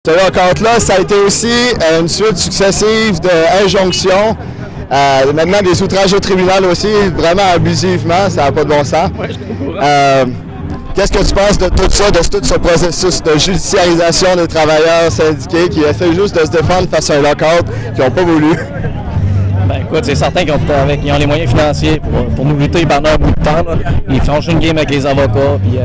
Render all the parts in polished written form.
Ce lockout-là, ça a été aussi une suite successive d'injonctions, maintenant des outrages au tribunal aussi, vraiment abusivement, ça n'a pas de bon sens. Qu'est-ce que tu penses de tout ça, de tout ce processus de judiciarisation des travailleurs syndiqués qui essaient juste de se défendre face à un lockout qu'ils n'ont pas voulu? Ben écoute, c'est certain qu'ils ont les moyens financiers pour nous lutter pendant un bout de temps. Là. Ils font une game avec les avocats, puis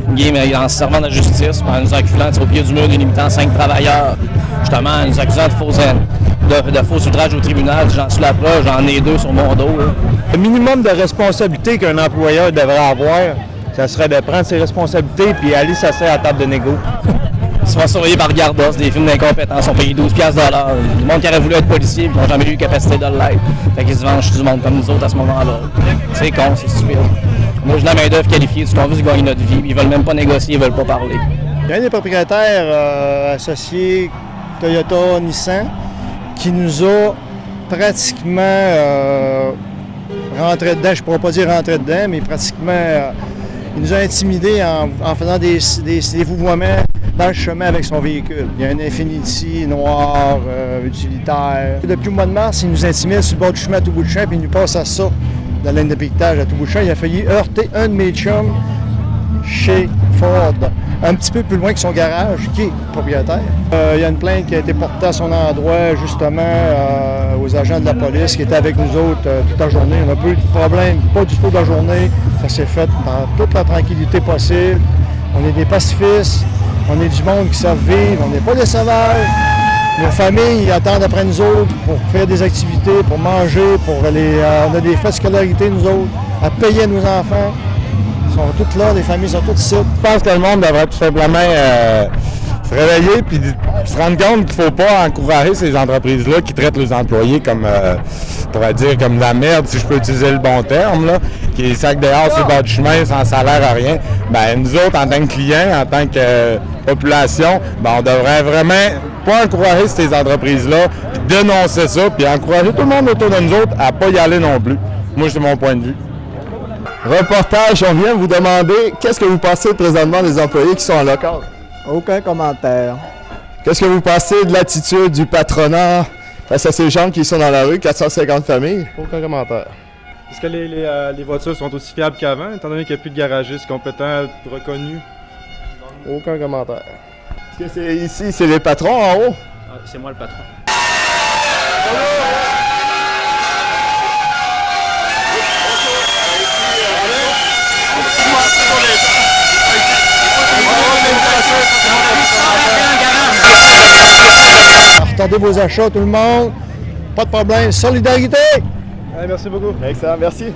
une game en se servant de la justice, en nous acculant au pied du mur, limitant 5 travailleurs, puis justement en nous accusant de faux outrages au tribunal. J'en suis la preuve, j'en ai 2 sur mon dos. Là. Le minimum de responsabilité qu'un employeur devrait avoir, ça serait de prendre ses responsabilités puis aller s'asseoir à la table de négo. Ils se font surveiller par Gardos, des films d'incompétence, on paye 12$ de l'heure. Du monde qui aurait voulu être policier et qui n'ont jamais eu capacité de l'être. Fait qu'ils se vengent du monde comme nous autres à ce moment-là. C'est con, c'est stupide. Moi, j'ai de la main-d'œuvre qualifiée, tu qu'on veut gagner notre vie, ils veulent même pas négocier, ils veulent pas parler. Il y a un des propriétaires associés Toyota Nissan qui nous a pratiquement rentré dedans, je ne pourrais pas dire rentré dedans, mais pratiquement il nous a intimidés en faisant des vouvoiements dans le chemin avec son véhicule. Il y a un Infiniti noir, utilitaire. Depuis le mois de mars, il nous intimide sur le bord du chemin à tout bout de champ, puis il nous passe à ça, dans la ligne de piquetage à tout bout de champ. Il a failli heurter un de mes chums chez Ford, un petit peu plus loin que son garage, qui est propriétaire. Il y a une plainte qui a été portée à son endroit, justement, aux agents de la police qui étaient avec nous autres toute la journée. On n'a pas eu de problème, pas du tout de la journée. Ça s'est fait dans toute la tranquillité possible. On est des pacifistes, on est du monde qui savent vivre, on n'est pas des sauvages. Nos familles attendent après nous autres pour faire des activités, pour manger, pour aller. On a des frais de scolarité, nous autres, à payer à nos enfants. Ils sont toutes là, les familles sont toutes ici. Je pense que le monde devrait tout simplement se réveiller et se rendre compte qu'il ne faut pas encourager ces entreprises-là qui traitent les employés comme, on pourrait dire, comme de la merde, si je peux utiliser le bon terme, là, qui sac dehors sur le bord du chemin sans salaire à rien. Ben, nous autres, en tant que clients, en tant que population, ben, on devrait vraiment pas encourager ces entreprises-là, puis dénoncer ça, puis encourager tout le monde autour de nous autres à ne pas y aller non plus. Moi, c'est mon point de vue. Reportage, on vient vous demander qu'est-ce que vous pensez présentement des employés qui sont en lockout? Aucun commentaire. Qu'est-ce que vous pensez de l'attitude du patronat face à ces gens qui sont dans la rue, 450 familles? Aucun commentaire. Est-ce que les voitures sont aussi fiables qu'avant, étant donné qu'il n'y a plus de garagistes compétents reconnus? Aucun commentaire. Est-ce que c'est ici, c'est les patrons en haut? C'est moi le patron. Retardez vos achats, tout le monde. Pas de problème. Solidarité! Allez, merci beaucoup. Excellent, merci.